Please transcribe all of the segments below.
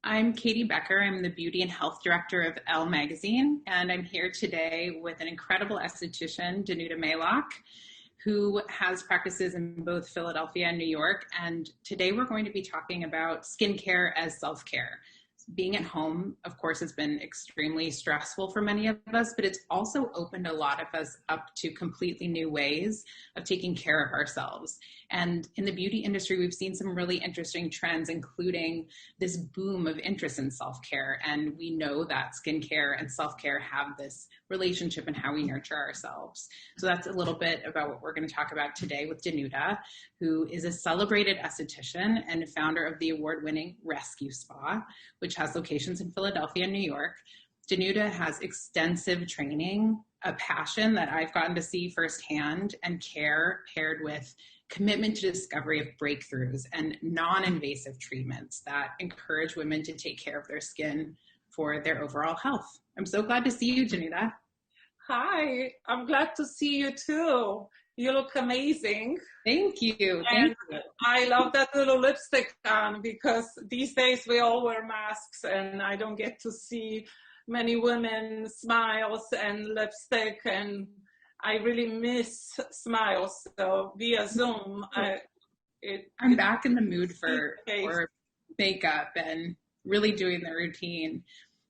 I'm Katie Becker. I'm the Beauty and Health Director of Elle Magazine, and I'm here today with an incredible esthetician, Danuta Mieloch, who has practices in both Philadelphia and New York. And today we're going to be talking about skincare as self-care. Being at home, of course, has been extremely stressful for many of us, but it's also opened a lot of us up to completely new ways of taking care of ourselves. And in the beauty industry, we've seen some really interesting trends, including this boom of interest in self-care. And we know that skincare and self-care have this relationship in how we nurture ourselves. So that's a little bit about what we're going to talk about today with Danuta, who is a celebrated esthetician and founder of the award-winning Rescue Spa, which has locations in Philadelphia and New York. Danuta has extensive training, a passion that I've gotten to see firsthand, and care paired with commitment to discovery of breakthroughs and non-invasive treatments that encourage women to take care of their skin for their overall health. I'm so glad to see you, Danuta. Hi, I'm glad to see you too. You look amazing. Thank you. Thank you. I love that little lipstick on because these days we all wear masks and I don't get to see many women smiles and lipstick, and I really miss smiles. So via Zoom, I'm back in the mood for makeup and really doing the routine.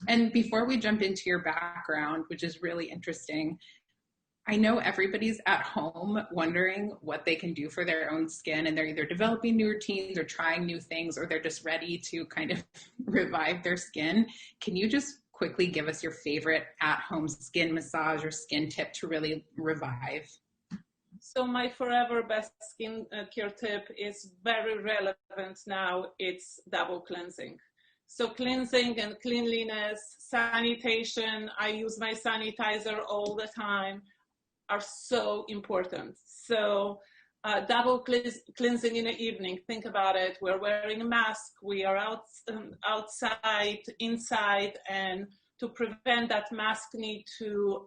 And before we jump into your background, which is really interesting, I know everybody's at home wondering what they can do for their own skin, and they're either developing new routines or trying new things, or they're just ready to kind of revive their skin. Can you just quickly give us your favorite at-home skin massage or skin tip to really revive? So my forever best skin care tip is very relevant now. It's double cleansing. So cleansing and cleanliness, sanitation, I use my sanitizer all the time, are so important. So double cleansing in the evening, think about it. We're wearing a mask, we are outside, inside, and to prevent that mask need to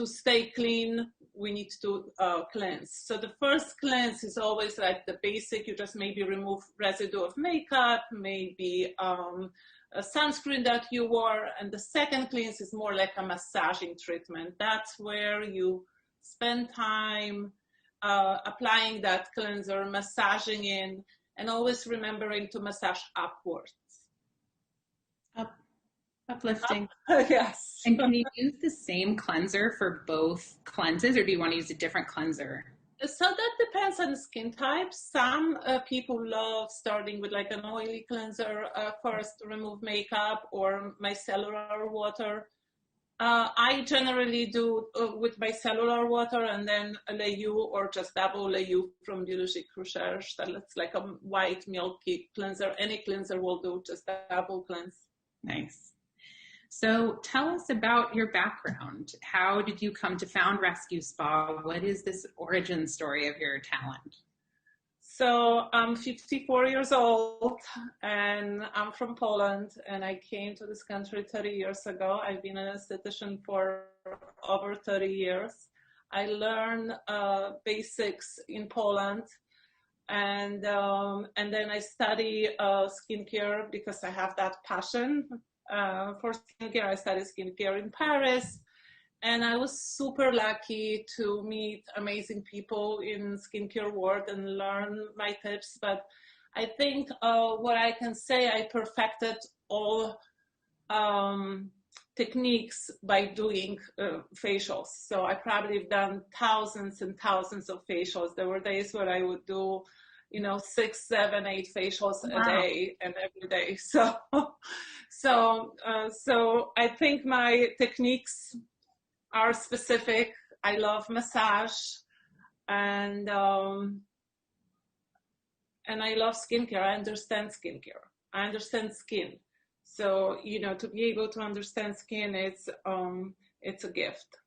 stay clean, we need to cleanse. So the first cleanse is always like the basic. You just maybe remove residue of makeup, maybe a sunscreen that you wore. And the second cleanse is more like a massaging treatment. That's where you spend time applying that cleanser, massaging in, and always remembering to massage upwards. Uplifting. Yes. And can you use the same cleanser for both cleanses, or do you want to use a different cleanser? So that depends on the skin type. Some people love starting with like an oily cleanser first to remove makeup, or micellar water. I generally do with micellar water and then a layu or just double layu from Biologique Recherche. That's like a white milky cleanser. Any cleanser will do, just double cleanse. Nice. So tell us about your background. How did you come to found Rescue Spa? What is this origin story of your talent? So I'm 54 years old and I'm from Poland, and I came to this country 30 years ago. I've been an esthetician for over 30 years. I learned basics in Poland, and then I study skincare because I have that passion for skincare. I studied skincare in Paris, and I was super lucky to meet amazing people in skincare world and learn my tips. But I think what I can say, I perfected all techniques by doing facials. So I probably have done thousands and thousands of facials. There were days where I would do 6, 7, 8 facials a day and every day. So I think my techniques are specific. I love massage, and I love skincare. I understand skincare. I understand skin. So to be able to understand skin, it's a gift.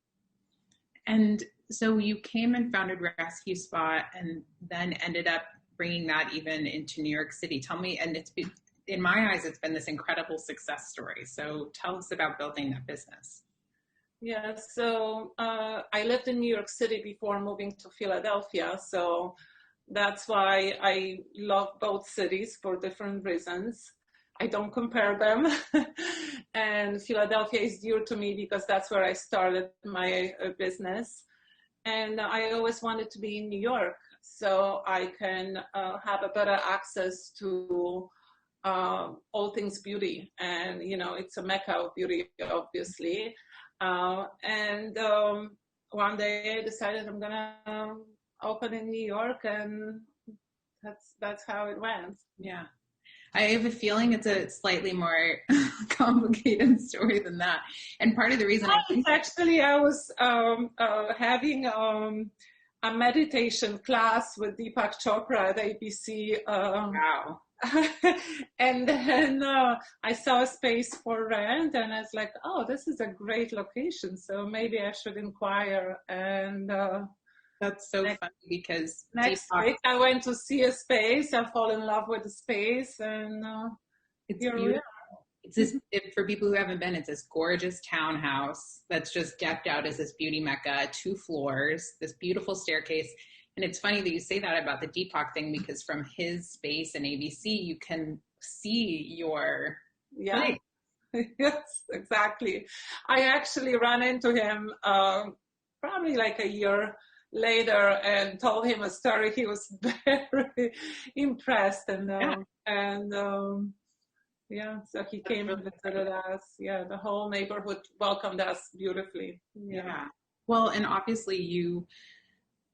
And so you came and founded Rescue Spa, and then ended up bringing that even into New York City. Tell me, and in my eyes, it's been this incredible success story. So tell us about building that business. Yeah, so I lived in New York City before moving to Philadelphia. So that's why I love both cities for different reasons. I don't compare them. And Philadelphia is dear to me because that's where I started my business. And I always wanted to be in New York so I can have a better access to all things beauty. And, you know, it's a mecca of beauty, obviously. And one day I decided I'm going to open in New York, and that's how it went. Yeah. I have a feeling it's a slightly more complicated story than that. And part of the reason I was having a meditation class with Deepak Chopra at ABC. Wow. And then I saw a space for rent, and I was like, oh, this is a great location, so maybe I should inquire. And that's so funny because next week I went to see a space. I fall in love with the space, and it's beautiful. It's this, for people who haven't been, it's this gorgeous townhouse that's just decked out as this beauty mecca, 2 floors, this beautiful staircase. And it's funny that you say that about the Deepak thing, because from his space in ABC, you can see your place. Yes, exactly. I actually ran into him probably like a year later and told him a story. He was very impressed, and so he came and visited us. Yeah, the whole neighborhood welcomed us beautifully. Yeah. Well, and obviously you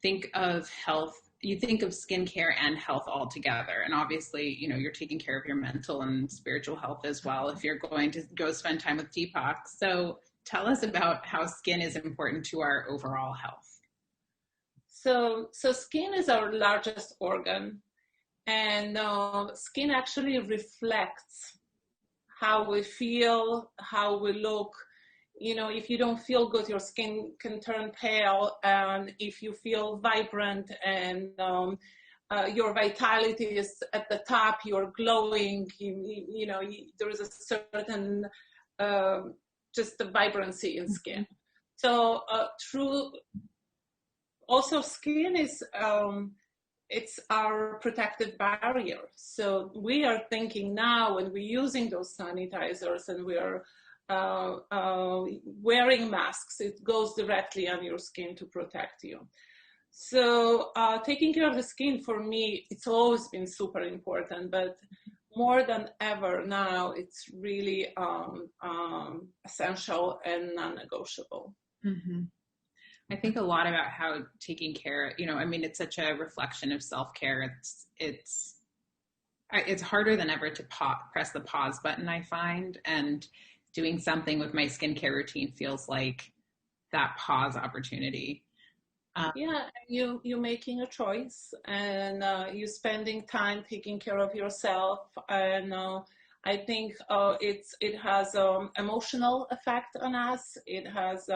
think of health, you think of skincare and health all together. And obviously, you know, you're taking care of your mental and spiritual health as well if you're going to go spend time with Deepak. So tell us about how skin is important to our overall health. So skin is our largest organ, and skin actually reflects how we feel, how we look. You know, if you don't feel good, your skin can turn pale, and if you feel vibrant and your vitality is at the top, you're glowing, there is a certain just the vibrancy in skin. So also skin is it's our protective barrier. So we are thinking now when we're using those sanitizers and we're wearing masks, it goes directly on your skin to protect you. So taking care of the skin, for me, it's always been super important, but more than ever now, it's really essential and non-negotiable. Mm-hmm. I think a lot about how taking care, I mean, it's such a reflection of self-care. It's harder than ever to press the pause button, I find, and doing something with my skincare routine feels like that pause opportunity. You making a choice, and you spending time taking care of yourself, and I think it has emotional effect on us. It has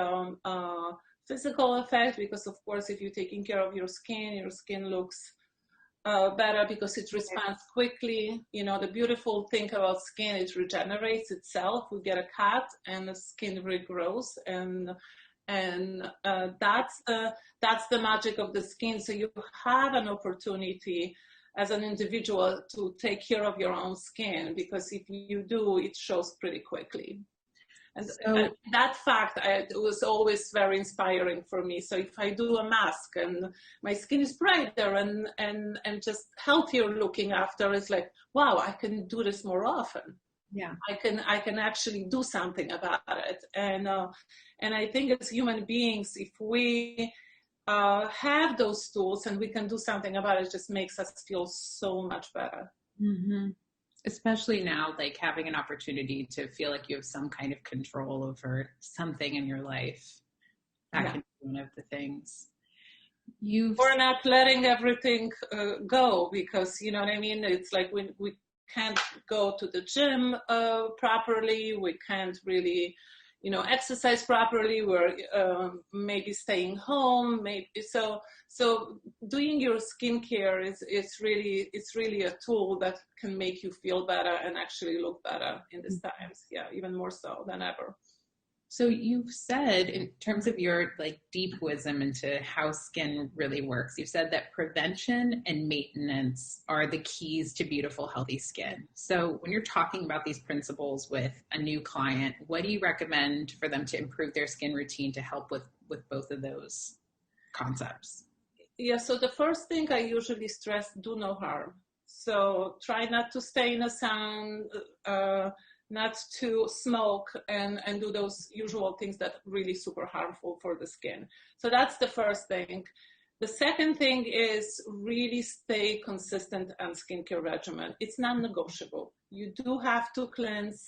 physical effect, because of course if you're taking care of your skin looks better because it responds quickly. You know, the beautiful thing about skin, it regenerates itself. We get a cut and the skin regrows, and that's the magic of the skin. So you have an opportunity as an individual to take care of your own skin, because if you do, it shows pretty quickly. And that fact was always very inspiring for me. So if I do a mask and my skin is brighter and just healthier looking after, it's like, wow, I can do this more often. Yeah, I can actually do something about it. And I think as human beings, if we have those tools and we can do something about it, just makes us feel so much better. Mm-hmm. Especially now, like having an opportunity to feel like you have some kind of control over something in your life. That can be one of the things. Or not letting everything go, because, you know what I mean? It's like we can't go to the gym properly. We can't really, exercise properly. We're maybe staying home. So doing your skincare is really a tool that can make you feel better and actually look better in these times. Yeah, even more so than ever. So you've said, in terms of your like deep wisdom into how skin really works, you've said that prevention and maintenance are the keys to beautiful, healthy skin. So when you're talking about these principles with a new client, what do you recommend for them to improve their skin routine to help with both of those concepts? Yeah, so the first thing I usually stress, do no harm. So try not to stay in a sun, not to smoke and do those usual things that are really super harmful for the skin. So that's the first thing. The second thing is really stay consistent on skincare regimen. It's non-negotiable. You do have to cleanse,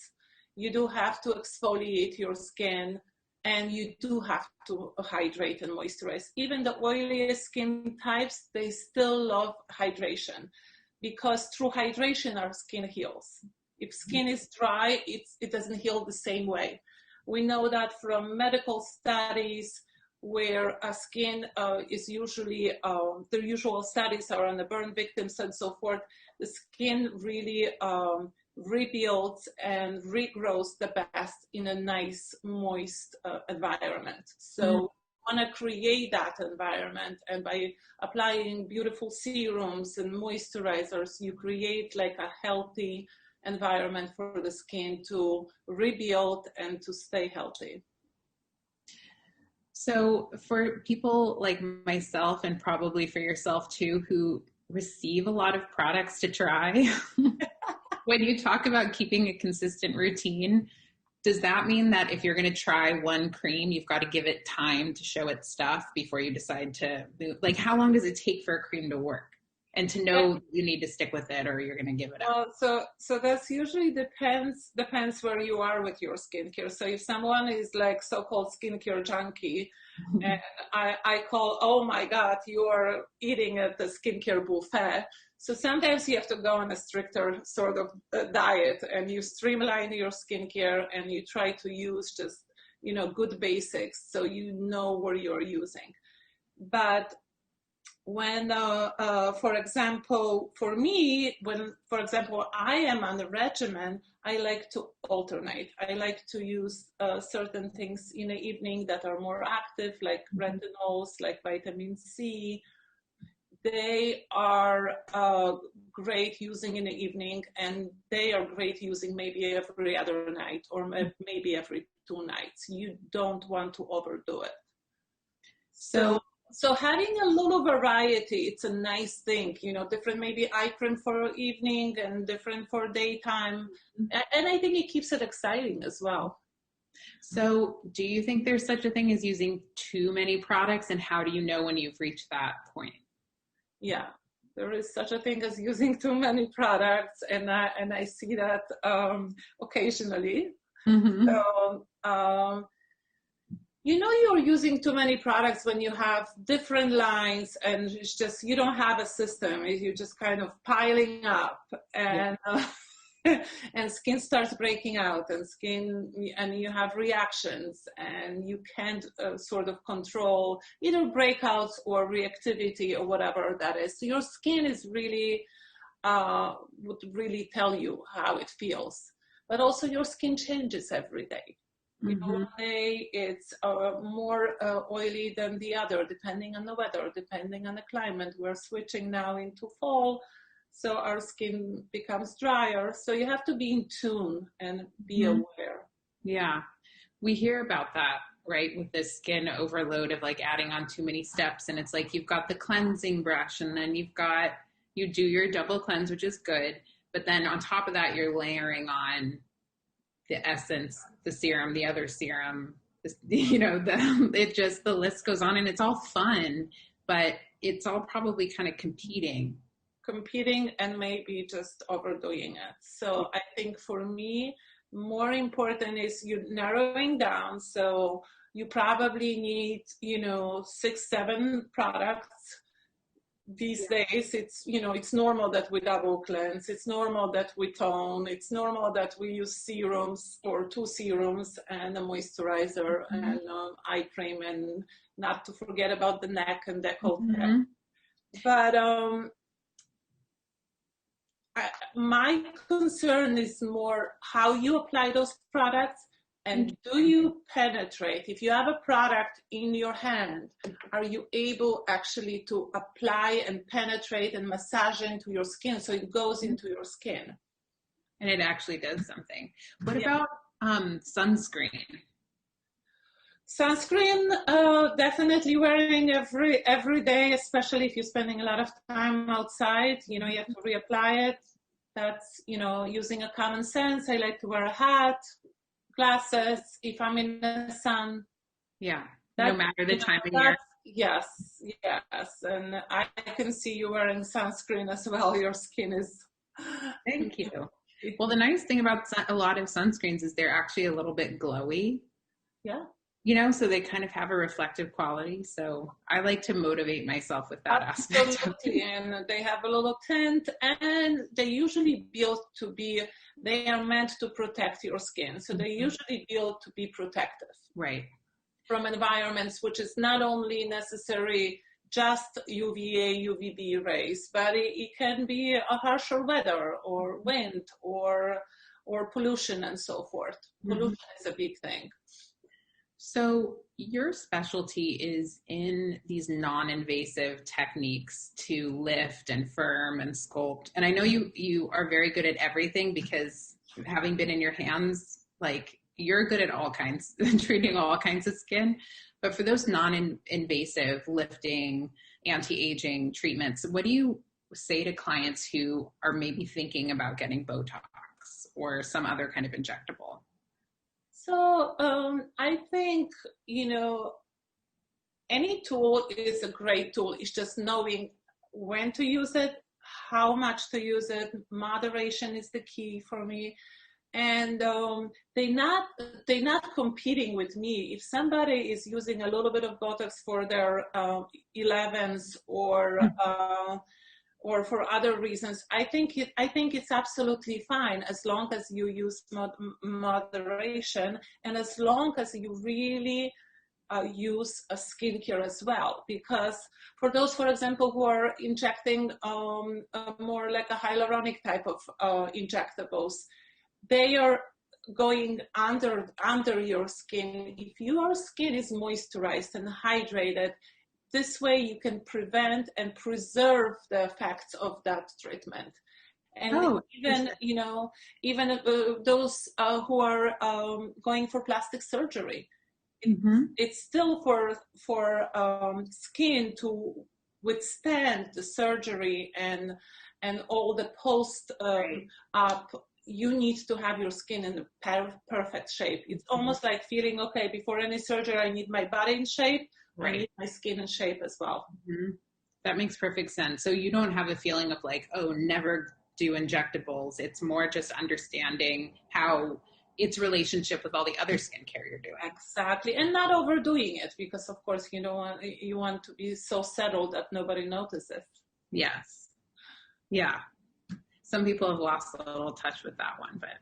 you do have to exfoliate your skin, and you do have to hydrate and moisturize. Even the oiliest skin types, they still love hydration because through hydration, our skin heals. If skin is dry, it doesn't heal the same way. We know that from medical studies where skin is usually, the usual studies are on the burn victims and so forth, the skin really rebuilds and regrows the best in a nice, moist environment. So we want to create that environment, and by applying beautiful serums and moisturizers, you create like a healthy environment for the skin to rebuild and to stay healthy. So for people like myself, and probably for yourself too, who receive a lot of products to try, when you talk about keeping a consistent routine, does that mean that if you're going to try one cream, you've got to give it time to show its stuff before you decide to move? Like, how long does it take for a cream to work and to know you need to stick with it or you're going to give it up? So that's usually depends where you are with your skincare. So if someone is like so-called skincare junkie, and I call, oh my God, you are eating at the skincare buffet. So sometimes you have to go on a stricter sort of diet, and you streamline your skincare and you try to use just, good basics so you know what you're using. But when, for example, for me, for example, I am on a regimen, I like to alternate. I like to use certain things in the evening that are more active, like retinols, like vitamin C. They are great using in the evening, and they are great using maybe every other night or maybe every 2 nights. You don't want to overdo it. So having a little variety, it's a nice thing, different maybe eye cream for evening and different for daytime. And I think it keeps it exciting as well. So do you think there's such a thing as using too many products, and how do you know when you've reached that point? Yeah, there is such a thing as using too many products, and I see that occasionally. Mm-hmm. So, you're using too many products when you have different lines, and it's just, you don't have a system. You're just kind of piling up, and and skin starts breaking out, and you have reactions, and you can't sort of control either breakouts or reactivity or whatever that is. So your skin is really, would really tell you how it feels. But also your skin changes every day. One day it's more oily than the other, depending on the weather, depending on the climate. We're switching now into fall, so our skin becomes drier. So you have to be in tune and be aware. Yeah, we hear about that, right? With this skin overload of like adding on too many steps. And it's like you've got the cleansing brush, and then you do your double cleanse, which is good. But then on top of that, you're layering on the essence, the serum, the other serum, the list goes on, and it's all fun, but it's all probably kind of competing And maybe just overdoing it. So I think for me, more important is you narrowing down. So you probably need, 6-7 products. These days, it's normal that we double cleanse. It's normal that we tone. It's normal that we use serums or 2 serums and a moisturizer and eye cream, and not to forget about the neck and décolleté. But my concern is more how you apply those products And do you penetrate? If you have a product in your hand, are you able actually to apply and penetrate and massage into your skin so it goes into your skin? And it actually does something. What about sunscreen? Sunscreen, definitely wearing every day, especially if you're spending a lot of time outside. You know, you have to reapply it. That's, you know, using a common sense. I like to wear a hat, glasses if I'm in the sun. Yeah, no matter the time of year. Yes, yes. And I can see you wearing sunscreen as well. Your skin is... Thank you. Well, the nice thing about a lot of sunscreens is they're actually a little bit glowy. Yeah. You know, so they kind of have a reflective quality. So I like to motivate myself with that aspect. Absolutely. And they have a little tint, and they usually built to be, they are meant to protect your skin. So they usually built to be protective. Right. From environments, which is not only necessary just UVA, UVB rays, but it can be a harsher weather or wind or pollution and so forth. Pollution is a big thing. So your specialty is in these non-invasive techniques to lift and firm and sculpt. And I know you are very good at everything, because having been in your hands, like, you're good at all kinds, treating all kinds of skin. But for those non-invasive lifting, anti-aging treatments, what do you say to clients who are maybe thinking about getting Botox or some other kind of injectable? So I think, you know, any tool is a great tool. It's just knowing when to use it, how much to use it. Moderation is the key for me. And they're not competing with me. If somebody is using a little bit of Botox for their 11s or for other reasons, I think it's absolutely fine, as long as you use moderation, and as long as you really use a skincare as well. Because for those, for example, who are injecting more like a hyaluronic type of injectables, they are going under your skin. If your skin is moisturized and hydrated, this way you can prevent and preserve the effects of that treatment. And even those who are going for plastic surgery, it's still for skin to withstand the surgery and all the post-op. You need to have your skin in a perfect shape. It's almost like feeling, okay, before any surgery, I need my body in shape. Right. I need my skin in shape as well. That makes perfect sense. So you don't have a feeling of like, oh, never do injectables. It's more just understanding how its relationship with all the other skincare you're doing. Exactly. And not overdoing it, because of course you want to be so settled that nobody notices. Yes. Yeah. Some people have lost a little touch with that one, but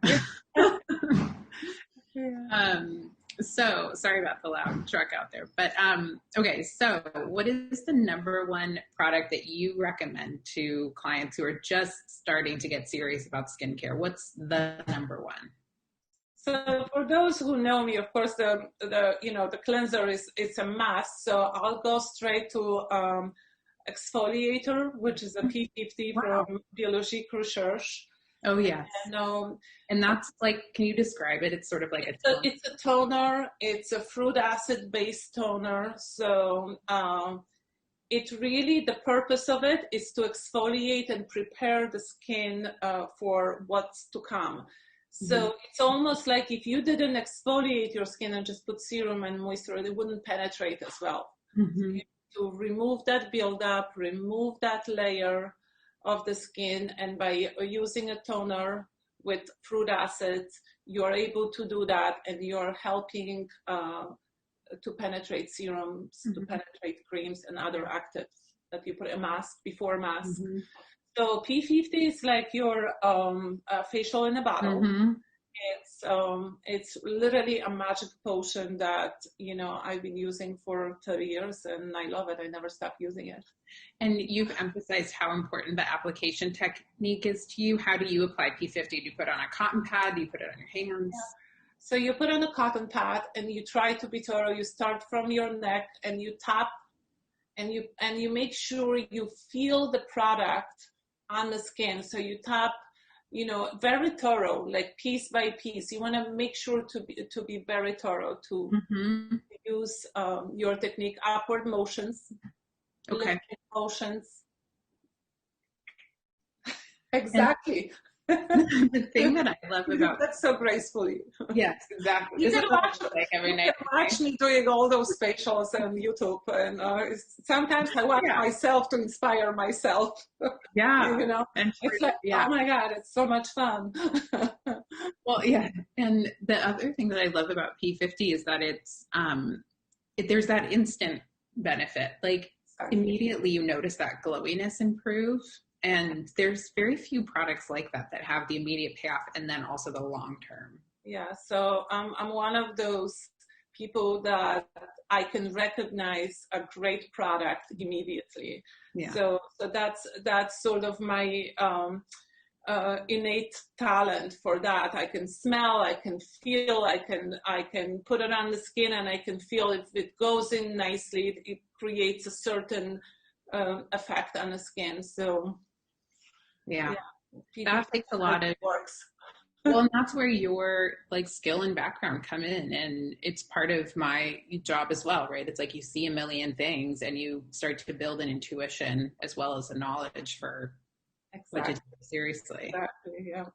so sorry about the loud truck out there. But okay, so what is the number one product that you recommend to clients who are just starting to get serious about skincare? What's the number one? So for those who know me, of course, the cleanser it's a must. So I'll go straight to exfoliator, which is a P50 from Biologique Recherche. Oh yes. And that's like, can you describe it? It's sort of like it's a toner. It's a fruit acid based toner. So it really, the purpose of it is to exfoliate and prepare the skin for what's to come. So it's almost like if you didn't exfoliate your skin and just put serum and moisturizer, it wouldn't penetrate as well. So you need to remove that buildup, remove that layer of the skin, and by using a toner with fruit acids, you're able to do that, and you're helping to penetrate serums, to penetrate creams and other actives that you put a mask before mask. So P50 is like your facial in a bottle. It's literally a magic potion that, I've been using for 30 years and I love it. I never stop using it. And you've emphasized how important the application technique is to you. How do you apply P50? Do you put it on a cotton pad? Do you put it on your hands? So you put on a cotton pad and you try to be thorough. You start from your neck and you tap and you make sure you feel the product on the skin. So you tap, you know, very thorough, like piece by piece. You want to make sure to be very thorough, to use your technique, upward motions, Okay. lifting motions. Exactly. The thing that I love about that's so gracefully. Yes, exactly. You This can is what watch, it's like every you night. can watch me doing all those facials on YouTube, and sometimes I watch myself to inspire myself. Yeah, You know, and it's like, oh my God, it's so much fun. Well, yeah, and the other thing that I love about P50 is that it's there's that instant benefit. Like immediately you notice that glowiness improve, and there's very few products like that that have the immediate payoff and then also the long term. Yeah, so I'm one of those people that I can recognize a great product immediately. Yeah. So that's sort of my innate talent for that. I can smell, I can feel, I can put it on the skin, and I can feel if it goes in nicely, it creates a certain effect on the skin. So yeah. That takes a lot of works. Well, and that's where your like skill and background come in, and it's part of my job as well, right? It's like you see a million things and you start to build an intuition as well as a knowledge for what to take seriously. Exactly, yeah.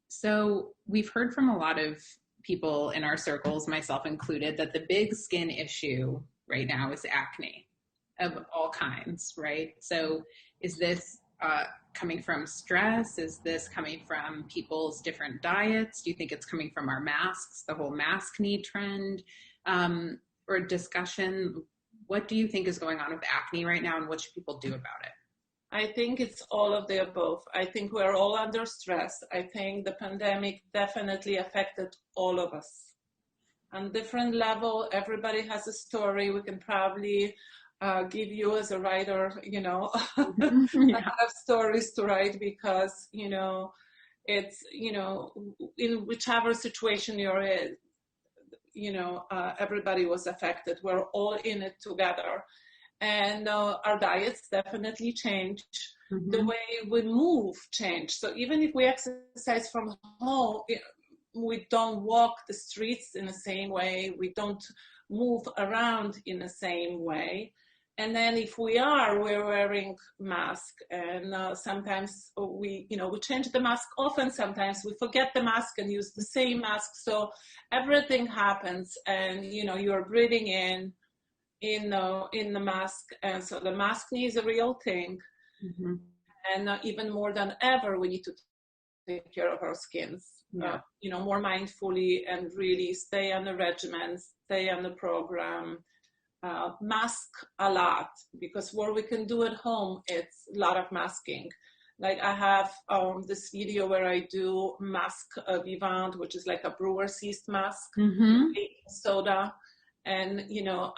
So we've heard from a lot of people in our circles, myself included, that the big skin issue right now is acne of all kinds, right? So is this coming from stress? Is this coming from people's different diets? Do you think it's coming from our masks, the whole mask knee trend, or discussion? What do you think is going on with acne right now, and what should people do about it? I think it's all of the above. I think we're all under stress. I think the pandemic definitely affected all of us. On different level, everybody has a story. We can probably give you as a writer, you know, a lot of stories to write, because, you know, it's, you know, in whichever situation you're in, you know, everybody was affected. We're all in it together. And our diets definitely change. The way we move change. So even if we exercise from home, we don't walk the streets in the same way. We don't move around in the same way. And then if we're wearing mask, and sometimes we change the mask often. Sometimes we forget the mask and use the same mask. So everything happens, and you know, you're breathing in the mask, and so the mask is a real thing. And even more than ever, we need to take care of our skins, you know, more mindfully, and really stay on the regimen, stay on the program, mask a lot, because what we can do at home, it's a lot of masking. Like I have this video where I do mask vivant, which is like a brewer's yeast mask, baking soda. And, you know,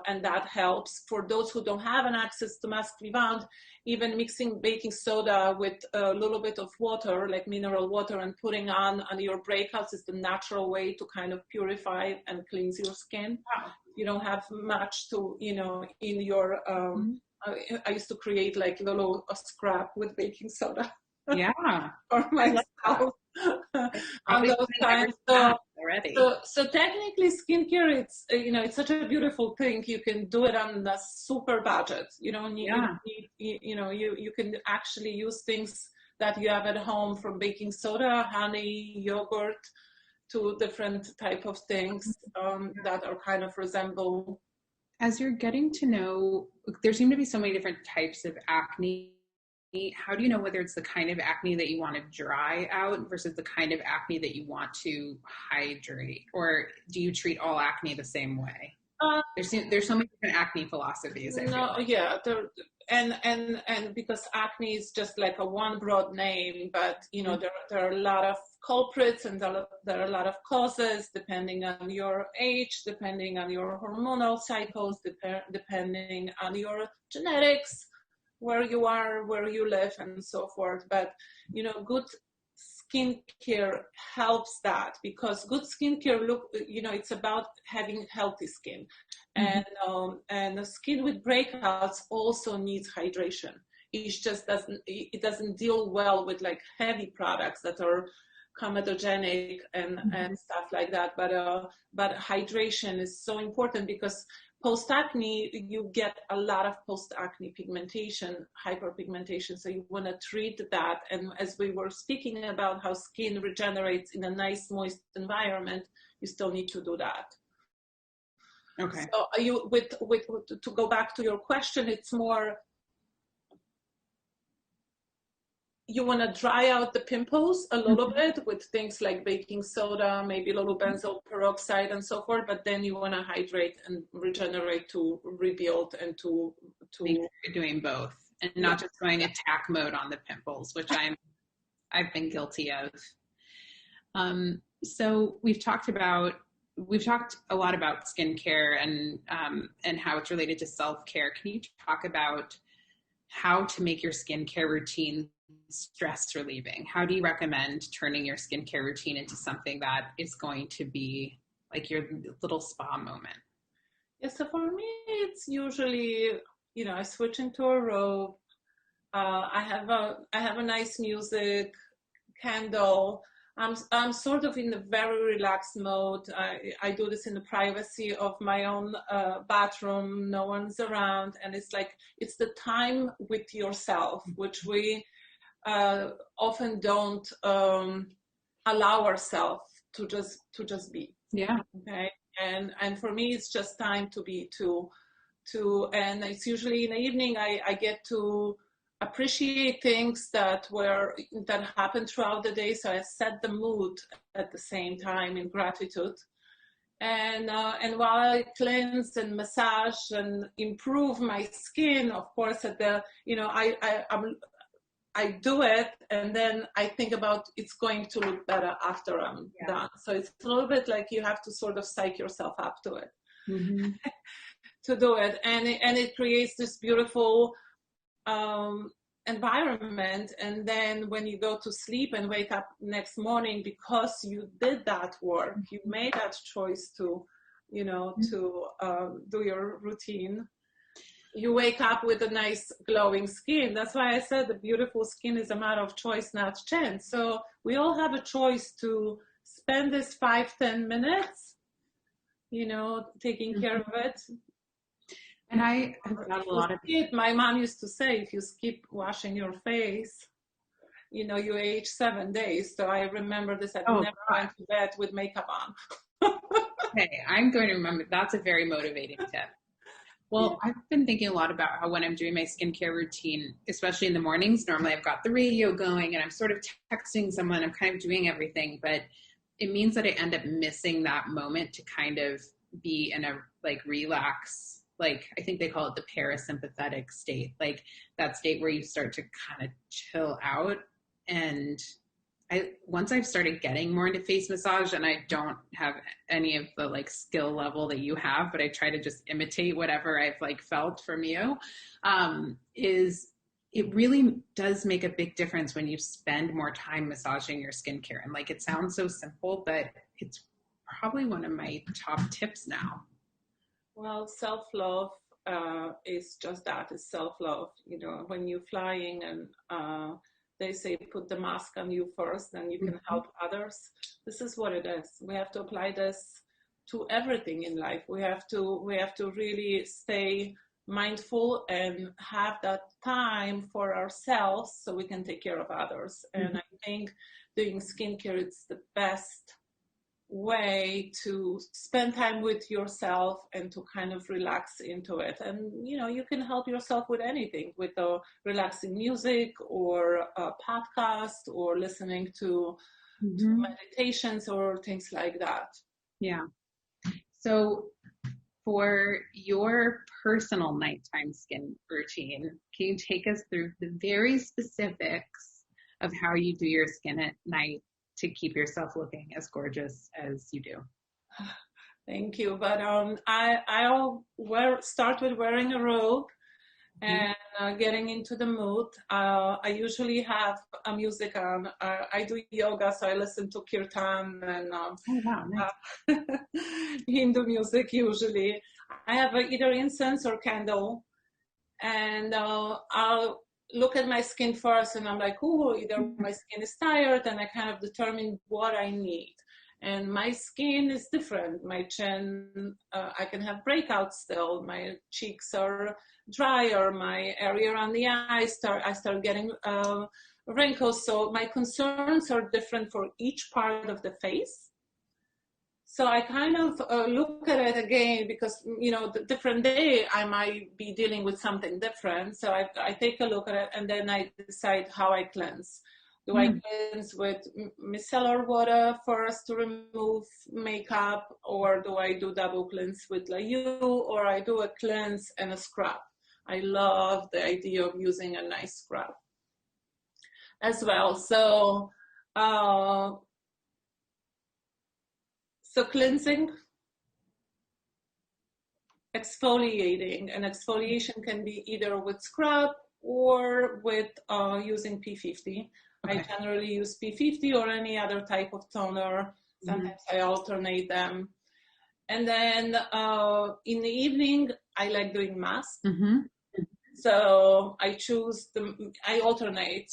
and that helps. For those who don't have an access to mask vivant, even mixing baking soda with a little bit of water, like mineral water, and putting on your breakouts is the natural way to kind of purify and cleanse your skin. Wow. You don't have much to, you know, in your, I used to create like little scrap with baking soda. Yeah. For myself. On those times. So technically skincare, it's, you know, it's such a beautiful thing. You can do it on a super budget. You don't need, you know, you can actually use things that you have at home, from baking soda, honey, yogurt, to different type of things that are kind of resemble. As you're getting to know, there seem to be so many different types of acne. How do you know whether it's the kind of acne that you want to dry out versus the kind of acne that you want to hydrate? Or do you treat all acne the same way? There's so many different acne philosophies. And because acne is just like a one broad name, but you know, there are a lot of culprits, and there are a lot of causes, depending on your age, depending on your hormonal cycles, depending on your genetics, where you are, where you live, and so forth. But you know, good skincare helps that, because good skincare it's about having healthy skin. And the skin with breakouts also needs hydration. It doesn't deal well with like heavy products that are comedogenic and stuff like that. But hydration is so important, because post-acne, you get a lot of post-acne pigmentation, hyperpigmentation. So you want to treat that. And as we were speaking about how skin regenerates in a nice, moist environment, you still need to do that. Okay. So to go back to your question, it's more, you want to dry out the pimples a little bit with things like baking soda, maybe a little benzoyl peroxide and so forth, but then you want to hydrate and regenerate to rebuild and to you're doing both, and not just going attack mode on the pimples, which I've been guilty of. So we've talked a lot about skincare and how it's related to self-care. Can you talk about how to make your skincare routine stress relieving? How do you recommend turning your skincare routine into something that is going to be like your little spa moment? Yeah, so for me, it's usually, I switch into a robe. I have a nice music, candle. I'm sort of in a very relaxed mode. I do this in the privacy of my own bathroom. No one's around, and it's the time with yourself, which we often don't allow ourselves to just be. Yeah. Okay. And for me, it's just time to be and it's usually in the evening I get to appreciate things that happened throughout the day. So I set the mood at the same time in gratitude. And while I cleanse and massage and improve my skin, of course, I do it, and then I think about it's going to look better after I'm done. So it's a little bit like you have to sort of psych yourself up to it to do it, and it creates this beautiful environment. And then when you go to sleep and wake up next morning, because you did that work, you made that choice to do your routine, you wake up with a nice glowing skin. That's why I said the beautiful skin is a matter of choice, not chance. So we all have a choice to spend this 5-10 minutes, taking care of it. And I have got a lot of it. My mom used to say, if you skip washing your face, you age 7 days. So I remember this. I never went to bed with makeup on. Okay, I'm going to remember. That's a very motivating tip. Well, I've been thinking a lot about how when I'm doing my skincare routine, especially in the mornings, normally I've got the radio going and I'm sort of texting someone, I'm kind of doing everything, but it means that I end up missing that moment to kind of be in a relax, I think they call it the parasympathetic state, like that state where you start to kind of chill out. And once I've started getting more into face massage, and I don't have any of the skill level that you have, but I try to just imitate whatever I've felt from you, it really does make a big difference when you spend more time massaging your skincare. And it sounds so simple, but it's probably one of my top tips now. Well, self-love is just that, is self-love. When you're flying and they say put the mask on you first, then you can help others. This is what it is. We have to apply this to everything in life. We have to really stay mindful and have that time for ourselves so we can take care of others. And I think doing skincare, it's the best way to spend time with yourself and to kind of relax into it. And you can help yourself with anything, with a relaxing music or a podcast or listening to meditations or things like that. Yeah. So for your personal nighttime skin routine, can you take us through the very specifics of how you do your skin at night to keep yourself looking as gorgeous as you do? Thank you. But I'll start with wearing a robe, and getting into the mood. I usually have a music on. I do yoga, so I listen to kirtan and Oh, wow, nice. Hindu music usually. I have either incense or candle, and I'll look at my skin first, and I'm like, oh, either my skin is tired, and I kind of determine what I need. And my skin is different. My chin, I can have breakouts still. My cheeks are drier. My area around the eye, I start getting wrinkles. So my concerns are different for each part of the face. So I kind of look at it again because, you know, the different day I might be dealing with something different. So I take a look at it and then I decide how I cleanse. Do I cleanse with micellar water first to remove makeup, or do I do double cleanse with Layu, or I do a cleanse and a scrub? I love the idea of using a nice scrub as well. So, so cleansing, exfoliating, and exfoliation can be either with scrub or with using P50. Okay. I generally use P50 or any other type of toner. Sometimes I alternate them. And then in the evening, I like doing masks. So I alternate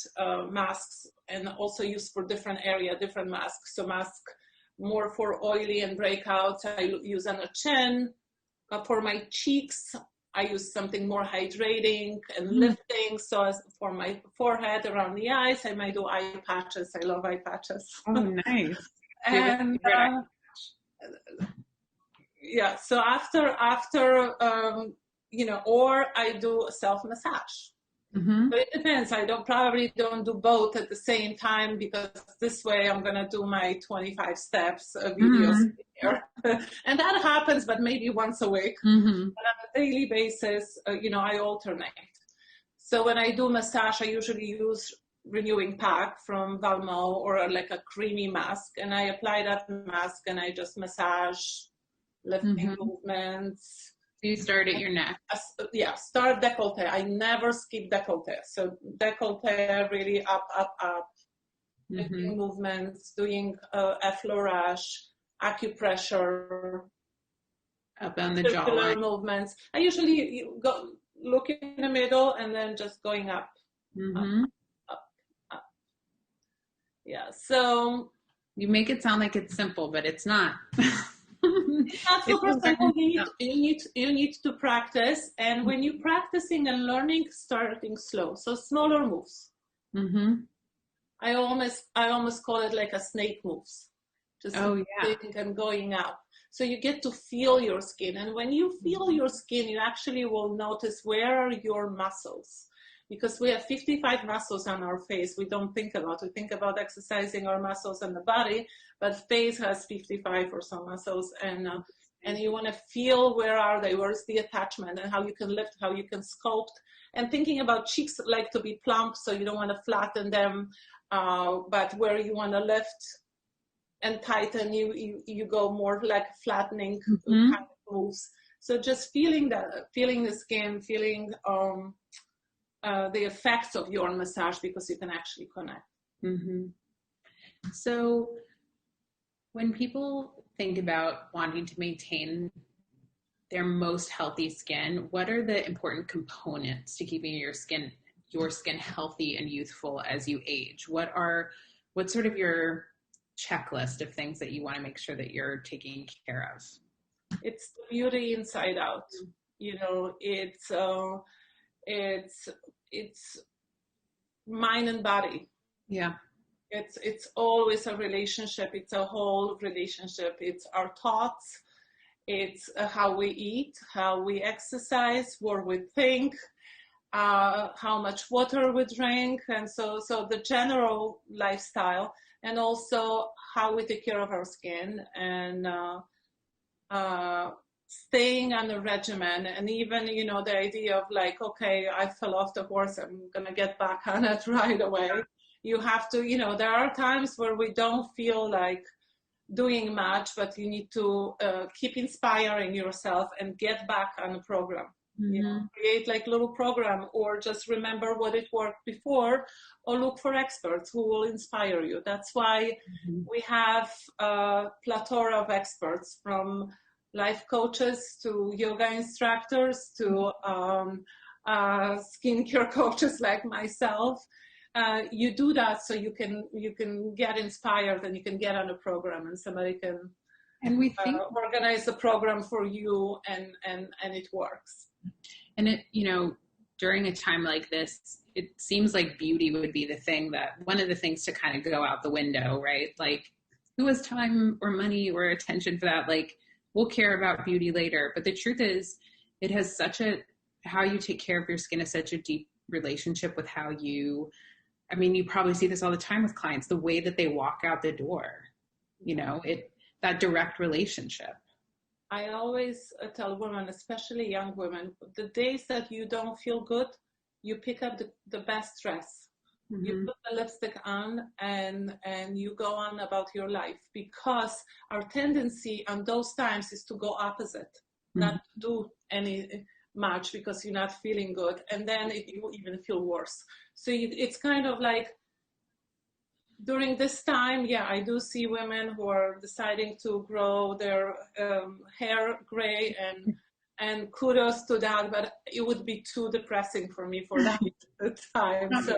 masks and also use for different area, different masks. So mask more for oily and breakouts, I use on the chin. For my cheeks, I use something more hydrating and lifting. So as for my forehead, around the eyes, I might do eye patches. I love eye patches. Oh, nice. And yeah, so after you know, or I do a self-massage. So it depends. I probably don't do both at the same time, because this way I'm going to do my 25 steps videos here. And that happens, but maybe once a week. But on a daily basis, you know, I alternate. So when I do massage, I usually use renewing pack from Valmo, or like a creamy mask. And I apply that mask and I just massage, lifting movements. You start at your neck. Yeah, start décolleté. I never skip décolleté. So décolleté, really up, up, up. Lifting movements, doing effleurage, acupressure, up on the circular jawline. movements. I usually go look in the middle and then just going up, up, up, up. Yeah. So you make it sound like it's simple, but it's not. It's not super simple. You need to practice, and when you're practicing and learning, starting slow, so smaller moves. I almost call it like a snake moves, just and going up. So you get to feel your skin, and when you feel your skin, you actually will notice where are your muscles. Because we have 55 muscles on our face, we don't think about. We think about exercising our muscles on the body, but face has 55 or so muscles, and you want to feel where are they, where's the attachment, and how you can lift, how you can sculpt. And thinking about cheeks like to be plump, so you don't want to flatten them, but where you want to lift and tighten, you go more like flattening kind of moves. So just feeling the skin, feeling the effects of your massage, because you can actually connect. So when people think about wanting to maintain their most healthy skin, what are the important components to keeping your skin healthy and youthful as you age? What's sort of your checklist of things that you want to make sure that you're taking care of? It's the beauty inside out. You know, it's mind and body. Yeah. It's always a relationship. It's a whole relationship. It's our thoughts. It's how we eat, how we exercise, what we think, how much water we drink, and so the general lifestyle, and also how we take care of our skin, and staying on a regimen. And even, you know, the idea of like, okay, I fell off the horse, I'm gonna get back on it right away. You have to, you know, there are times where we don't feel like doing much, but you need to keep inspiring yourself and get back on the program. You know, create like little program, or just remember what it worked before, or look for experts who will inspire you. That's why we have a plethora of experts, from life coaches to yoga instructors to skincare coaches like myself. You do that so you can get inspired, and you can get on a program, and somebody can organize a program for you, and it works. And it, you know, during a time like this, it seems like beauty would be the thing that, one of the things to kind of go out the window, right? Like, who has time or money or attention for that? Like, we'll care about beauty later. But the truth is, it has such a, how you take care of your skin is such a deep relationship with how you, I mean, you probably see this all the time with clients, the way that they walk out the door, you know, that direct relationship. I always tell women, especially young women, the days that you don't feel good, you pick up the best dress. You put the lipstick on, and you go on about your life, because our tendency on those times is to go opposite, not to do any much because you're not feeling good, and then you even feel worse. So it's kind of like, during this time, yeah, I do see women who are deciding to grow their hair gray, and kudos to that, but it would be too depressing for me for that time. So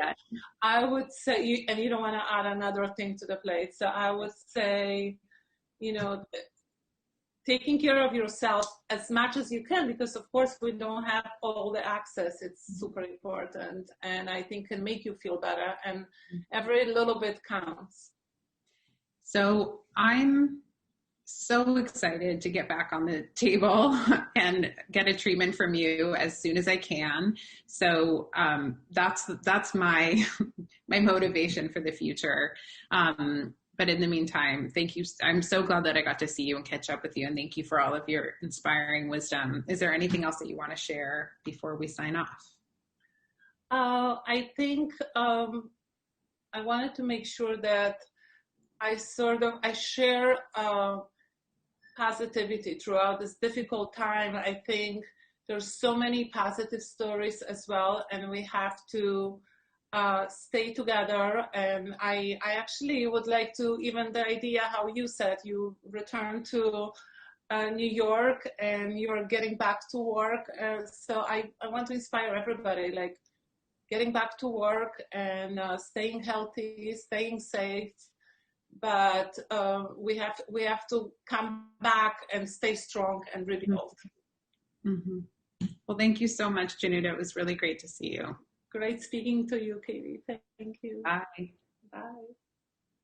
I would say, and you don't want to add another thing to the plate. So I would say, you know, taking care of yourself as much as you can, because of course we don't have all the access. It's super important, and I think can make you feel better, and every little bit counts. So I'm so excited to get back on the table and get a treatment from you as soon as I can. So that's my my motivation for the future. But in the meantime, thank you. I'm so glad that I got to see you and catch up with you, and thank you for all of your inspiring wisdom. Is there anything else that you want to share before we sign off? I think I wanted to make sure that I share positivity throughout this difficult time. I think there's so many positive stories as well, and we have to stay together. And I actually would like to, even the idea how you said you returned to New York and you're getting back to work. So I want to inspire everybody, like getting back to work and staying healthy, staying safe. But we have to come back and stay strong and rebuild. Well, thank you so much, Danuta. It was really great to see you. Great speaking to you, Katie. Thank you. Bye. Bye.